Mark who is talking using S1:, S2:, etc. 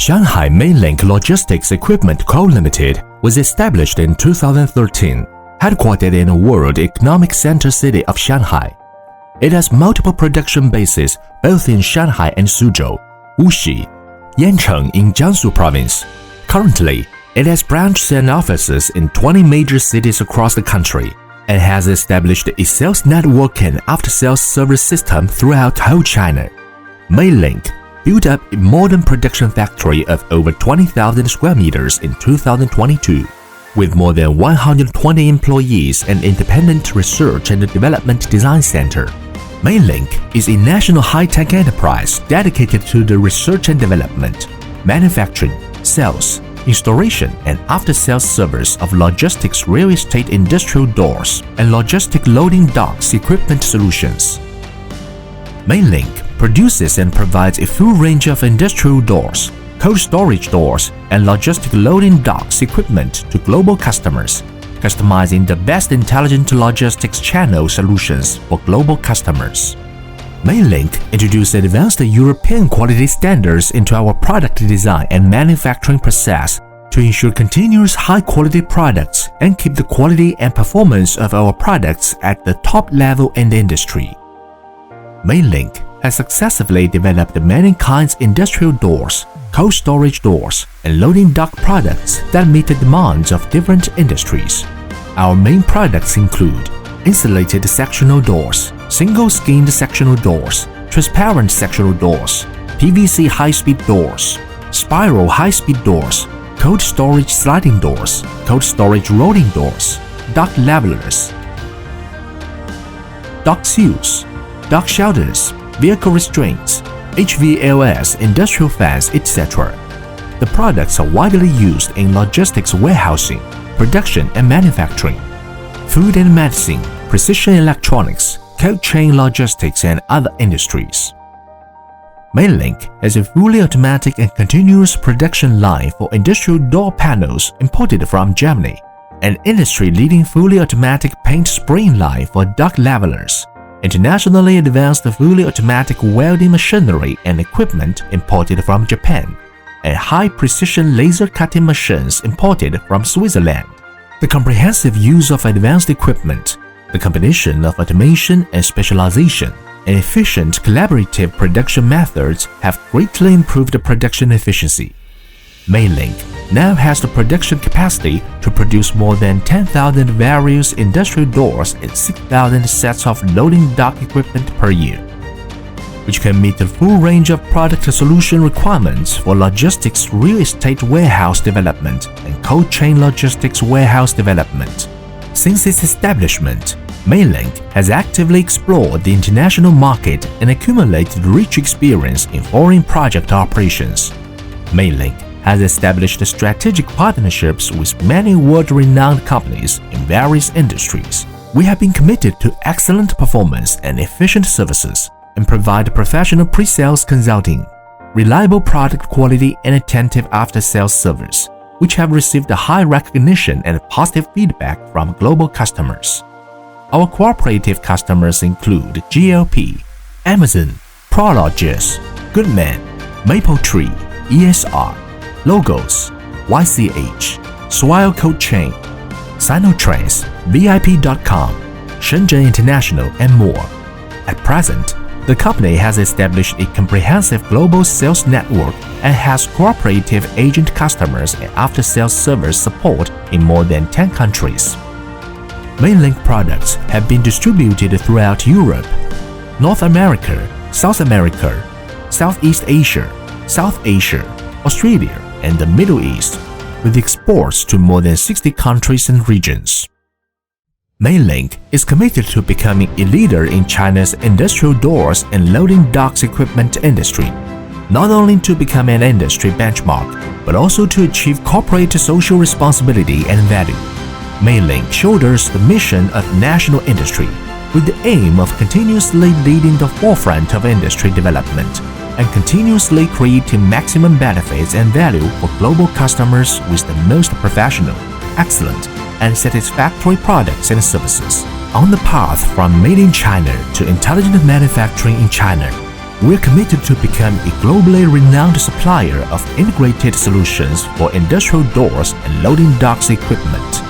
S1: Shanghai MAYLINK Logistics Equipment Co. Limited was established in 2013, headquartered in the World Economic Center city of Shanghai. It has multiple production bases both in Shanghai and Suzhou, Wuxi, Yancheng in Jiangsu Province. Currently, it has branches and offices in 20 major cities across the country and has established a sales network and after-sales service system throughout whole China. MAYLINK built up a modern production factory of over 20,000 square meters in 2022, with more than 120 employees and independent research and development design center. MAYLINK is a national high-tech enterprise dedicated to the research and development, manufacturing, sales, installation and after-sales service of logistics real estate industrial doors and logistic loading docks equipment solutions. MAYLINK produces and provides a full range of industrial doors, cold storage doors, and logistic loading docks equipment to global customers, customizing the best intelligent logistics channel solutions for global customers. MAYLINK introduced advanced European quality standards into our product design and manufacturing process to ensure continuous high-quality products and keep the quality and performance of our products at the top level in the industry. MAYLINK has successfully developed many kinds of industrial doors, cold storage doors, and loading dock products that meet the demands of different industries. Our main products include insulated sectional doors, single-skinned sectional doors, transparent sectional doors, PVC high-speed doors, spiral high-speed doors, cold storage sliding doors, cold storage rolling doors, dock levelers, dock seals, dock shelters, vehicle restraints, HVLS industrial fans, etc. The products are widely used in logistics warehousing, production and manufacturing, food and medicine, precision electronics, cold chain logistics and other industries. MAYLINK has a fully automatic and continuous production line for industrial door panels imported from Germany, an industry-leading fully automatic paint spraying line for dock levelers, internationally advanced fully automatic welding machinery and equipment imported from Japan, and high-precision laser cutting machines imported from Switzerland. The comprehensive use of advanced equipment, the combination of automation and specialization, and efficient collaborative production methods have greatly improved the production efficiency. MAYLINK now has the production capacity to produce more than 10,000 various industrial doors and 6,000 sets of loading dock equipment per year, which can meet the full range of product solution requirements for logistics real estate warehouse development and cold chain logistics warehouse development. Since its establishment, MAYLINK has actively explored the international market and accumulated rich experience in foreign project operations. MAYLINK has established strategic partnerships with many world-renowned companies in various industries. We have been committed to excellent performance and efficient services and provide professional pre-sales consulting, reliable product quality and attentive after-sales service, which have received a high recognition and positive feedback from global customers. Our cooperative customers include GLP, Amazon, Prologis, Goodman, Mapletree, ESR, Logos, YCH, Swile Cold Chain, Sinotrans, VIP.com, Shenzhen International, and more. At present, the company has established a comprehensive global sales network and has cooperative agent customers and after-sales service support in more than 10 countries. MAYLINK products have been distributed throughout Europe, North America, South America, Southeast Asia, South Asia, Australia, and the Middle East, with exports to more than 60 countries and regions. MAYLINK is committed to becoming a leader in China's industrial doors and loading docks equipment industry, not only to become an industry benchmark, but also to achieve corporate social responsibility and value. MAYLINK shoulders the mission of national industry, with the aim of continuously leading the forefront of industry development and continuously creating maximum benefits and value for global customers with the most professional, excellent, and satisfactory products and services. On the path from made in China to intelligent manufacturing in China, We're committed to become a globally renowned supplier of integrated solutions for industrial doors and loading docks equipment.